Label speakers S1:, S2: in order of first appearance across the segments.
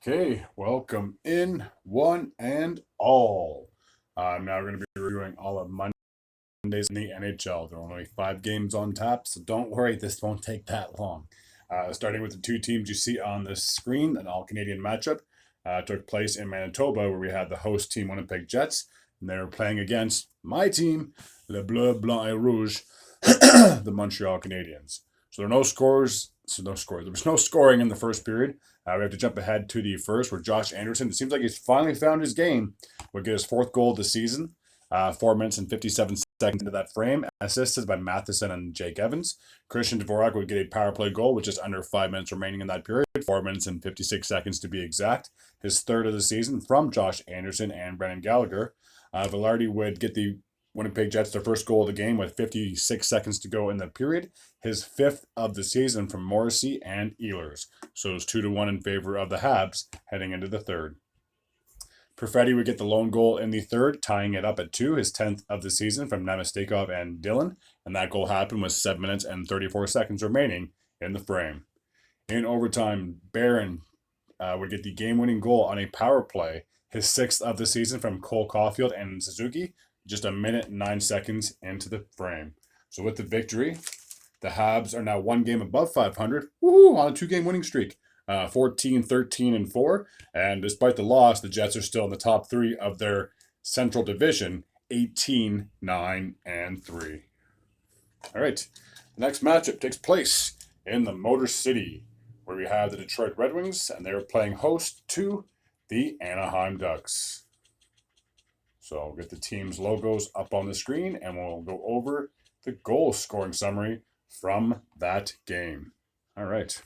S1: Okay, welcome in one and all. I'm now going to be reviewing all of Mondays in the NHL. There are only 5 games on tap, so don't worry, this won't take that long. Starting with the two teams you see on the screen, an all-Canadian matchup took place in Manitoba, where we had the host team Winnipeg Jets, and they were playing against my team, Le Bleu, Blanc et Rouge, the Montreal Canadiens. So there are no scores. There was no scoring in the first period. We have to jump ahead to the first, where Josh Anderson, it seems like he's finally found his game, would get his fourth goal of the season. 4 minutes and 57 seconds into that frame, assisted by Matheson and Jake Evans. Christian Dvorak would get a power play goal with just under 5 minutes remaining in that period, 4 minutes and 56 seconds to be exact. His third of the season from Josh Anderson and Brendan Gallagher. Velarde would get the Winnipeg Jets their first goal of the game with 56 seconds to go in the period. His fifth of the season from Morrissey and Ehlers. So it's 2-1 in favor of the Habs heading into the third. Perfetti would get the lone goal in the third, tying it up at 2, his 10th of the season from Namestnikov and Dillon. And that goal happened with 7 minutes and 34 seconds remaining in the frame. In overtime, Barron would get the game-winning goal on a power play, his 6th of the season from Cole Caulfield and Suzuki, just 1 minute and 9 seconds into the frame. So with the victory, the Habs are now 1 game above 500, on a 2-game winning streak, 14, 13, and 4. And despite the loss, the Jets are still in the top 3 of their Central Division, 18, 9, and 3. All right, the next matchup takes place in the Motor City, where we have the Detroit Red Wings, and they're playing host to the Anaheim Ducks. So I'll get the team's logos up on the screen, and we'll go over the goal scoring summary from that game. All right.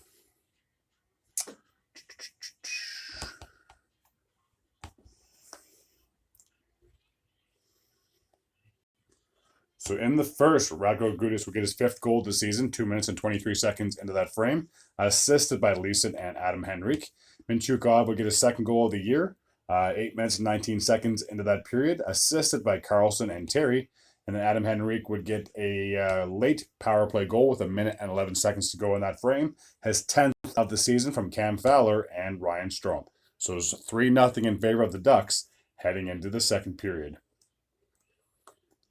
S1: So in the first, Radko Gudas would get his 5th goal of the season, 2 minutes and 23 seconds into that frame, assisted by Leeson and Adam Henrique. Mintyukov would get his 2nd goal of the year, 8 minutes and 19 seconds into that period, assisted by Carlson and Terry. And then Adam Henrique would get a late power play goal with 1 minute and 11 seconds to go in that frame, his 10th of the season from Cam Fowler and Ryan Strome. So it's 3-0 in favor of the Ducks heading into the second period.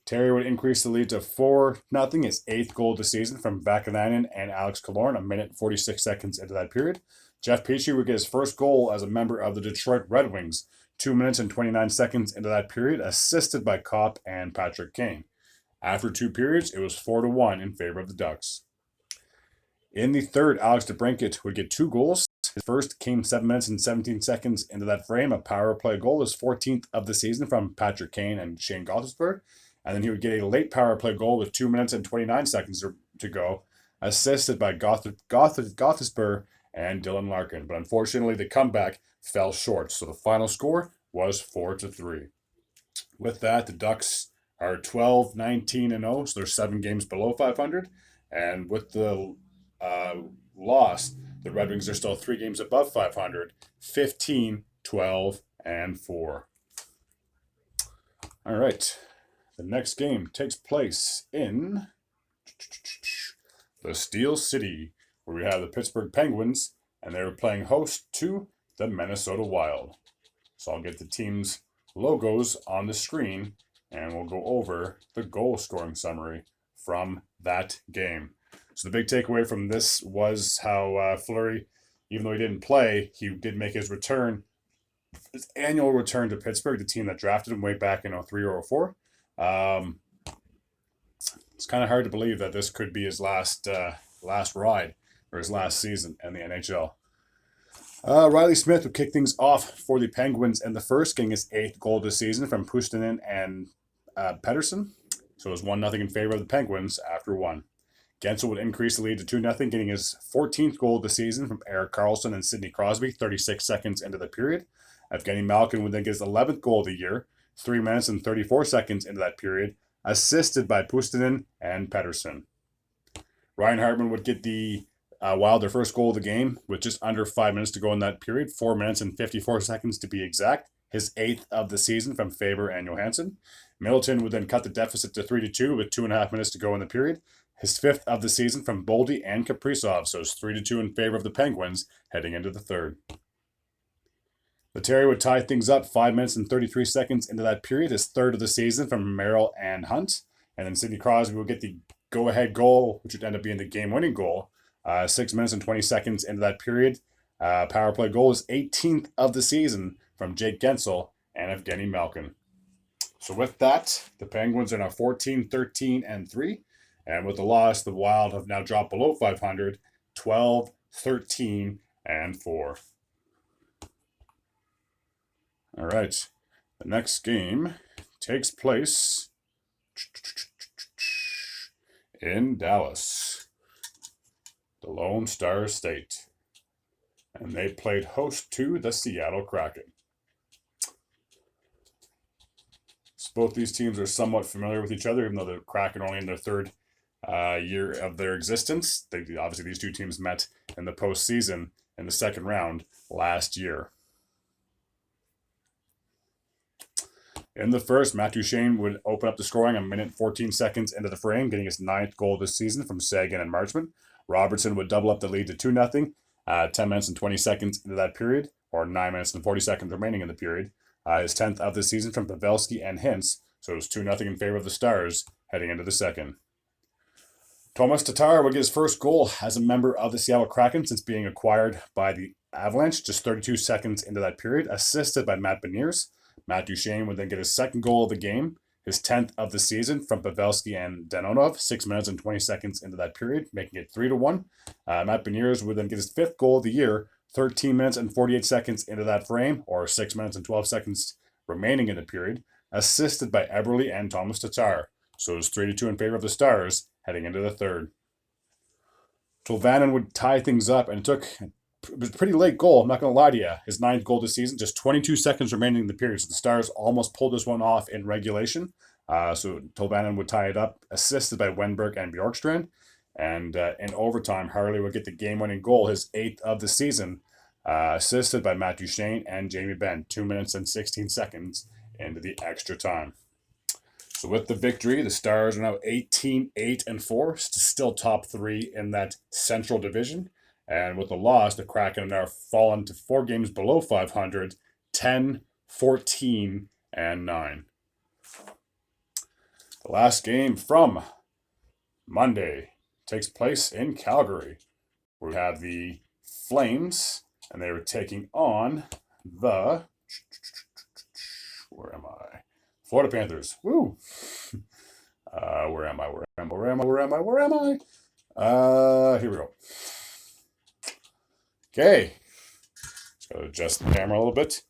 S1: Terry would increase the lead to 4-0, his 8th goal of the season from Vakanainen and Alex Killorn, 1 minute and 46 seconds into that period. Jeff Petrie would get his first goal as a member of the Detroit Red Wings, 2 minutes and 29 seconds into that period, assisted by Kopp and Patrick Kane. After 2 periods, it was 4-1 in favor of the Ducks. In the third, Alex DeBrincat would get 2 goals. His first came 7 minutes and 17 seconds into that frame, a power play goal, his 14th of the season from Patrick Kane and Shane Gostisbehere. And then he would get a late power play goal with 2 minutes and 29 seconds to go, assisted by Gostisbehere and Dylan Larkin. But unfortunately, the comeback fell short, so the final score was 4-3. With that, the Ducks are 12, 19, and 0, so they're 7 games below 500. And with the loss, the Red Wings are still 3 games above 500, 15, 12, and 4. All right. The next game takes place in the Steel City, where we have the Pittsburgh Penguins, and they're playing host to the Minnesota Wild. So I'll get the team's logos on the screen, and we'll go over the goal scoring summary from that game. So the big takeaway from this was how Fleury, even though he didn't play, he did make his return, his annual return to Pittsburgh, the team that drafted him way back in 03 or 04. It's kind of hard to believe that this could be his last ride or his last season in the NHL. Riley Smith would kick things off for the Penguins in the first, getting his 8th goal of the season from Puustinen and Pettersson. So it was 1-0 in favor of the Penguins after 1. Gensel would increase the lead to 2-0, getting his 14th goal of the season from Erik Karlsson and Sidney Crosby, 36 seconds into the period. Evgeny Malkin would then get his 11th goal of the year, 3 minutes and 34 seconds into that period, assisted by Puustinen and Pettersson. Ryan Hartman would get the Wild their first goal of the game with just under 5 minutes to go in that period, 4 minutes and 54 seconds to be exact, his 8th of the season from Faber and Johansson. Middleton would then cut the deficit to 3-2 with 2.5 minutes to go in the period, his 5th of the season from Boldy and Kaprizov, so it's 3-2 in favor of the Penguins heading into the third. Lettieri would tie things up 5 minutes and 33 seconds into that period, his third of the season from Merrill and Hunt. And then Sidney Crosby would get the go-ahead goal, which would end up being the game-winning goal, 6 minutes and 20 seconds into that period. Power play goal is 18th of the season from Jake Gensel and Evgeny Malkin. So with that, the Penguins are now 14, 13, and 3. And with the loss, the Wild have now dropped below 500, 12, 13, and 4. All right. The next game takes place in Dallas, the Lone Star State. And they played host to the Seattle Kraken. So both these teams are somewhat familiar with each other, even though the Kraken are only in their third year of their existence. Obviously, these two teams met in the postseason in the second round last year. In the first, Matt Duchene would open up the scoring a minute 14 seconds into the frame, getting his 9th goal this season from Sagan and Marchman. Robertson would double up the lead to 2-0, 10 minutes and 20 seconds into that period, or 9 minutes and 40 seconds remaining in the period. His 10th of the season from Pavelski and Hintz, so it was 2-0 in favor of the Stars heading into the second. Tomas Tatar would get his first goal as a member of the Seattle Kraken since being acquired by the Avalanche just 32 seconds into that period, assisted by Matt Beniers. Matt Duchene would then get his second goal of the game, his 10th of the season from Pavelski and Danonov, 6 minutes and 20 seconds into that period, making it 3-1. Matt Beniers would then get his 5th goal of the year, 13 minutes and 48 seconds into that frame, or 6 minutes and 12 seconds remaining in the period, assisted by Eberle and Tomas Tatar. So it was 3-2 in favor of the Stars heading into the third. Tolvanen would tie things up, and it was a pretty late goal, I'm not going to lie to you. His 9th goal this season, just 22 seconds remaining in the period. So the Stars almost pulled this one off in regulation. So Tolvanen would tie it up, assisted by Wenberg and Bjorkstrand. And in overtime, Harley would get the game-winning goal, his 8th of the season, assisted by Matt Duchene and Jamie Benn, 2 minutes and 16 seconds into the extra time. So with the victory, the Stars are now 18, 8, and 4, still top 3 in that Central Division. And with the loss, the Kraken have now fallen to 4 games below 500, 10, 14, and 9. The last game from Monday takes place in Calgary. We have the Flames, and they were taking on the... Where am I? Florida Panthers. Woo! Where am I? Here we go. Okay. Just got to adjust the camera a little bit.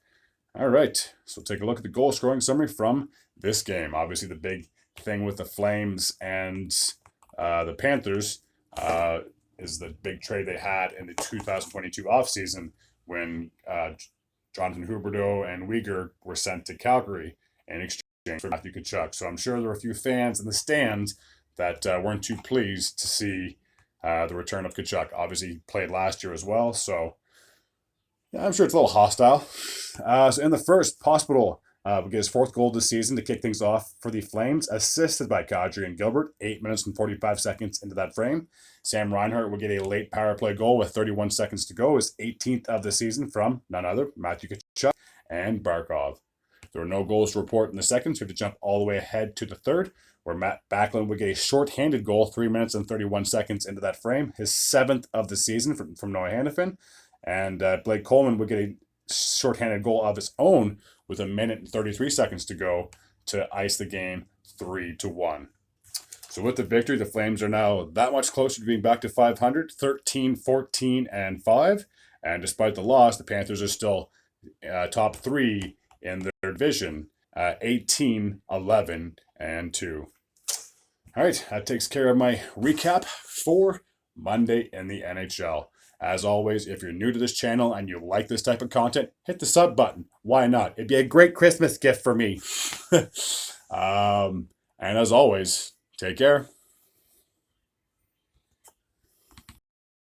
S1: All right. So take a look at the goal scoring summary from this game. Obviously, the big thing with the Flames and the Panthers is the big trade they had in the 2022 offseason when Jonathan Huberdeau and Uyghur were sent to Calgary in exchange for Matthew Tkachuk. So I'm sure there were a few fans in the stands that weren't too pleased to see the return of Tkachuk. Obviously, he played last year as well, so yeah, I'm sure it's a little hostile. So in the first, Hospital would get his 4th goal this season to kick things off for the Flames, assisted by Kadri and Gilbert, 8 minutes and 45 seconds into that frame. Sam Reinhart would get a late power play goal with 31 seconds to go, his 18th of the season from none other, Matthew Tkachuk and Barkov. There were no goals to report in the second, so we had to jump all the way ahead to the third, where Matt Backlund would get a short-handed goal 3 minutes and 31 seconds into that frame, his 7th of the season from Noah Hannafin. And Blake Coleman would get a short-handed goal of his own with 1 minute and 33 seconds to go to ice the game 3-1. So with the victory, the Flames are now that much closer to being back to 500, 13, 14, and 5. And despite the loss, the Panthers are still top 3 in their division, 18, 11, and 2. All right, that takes care of my recap for Monday in the NHL. As always, if you're new to this channel and you like this type of content, hit the sub button. Why not? It'd be a great Christmas gift for me. And as always, take care.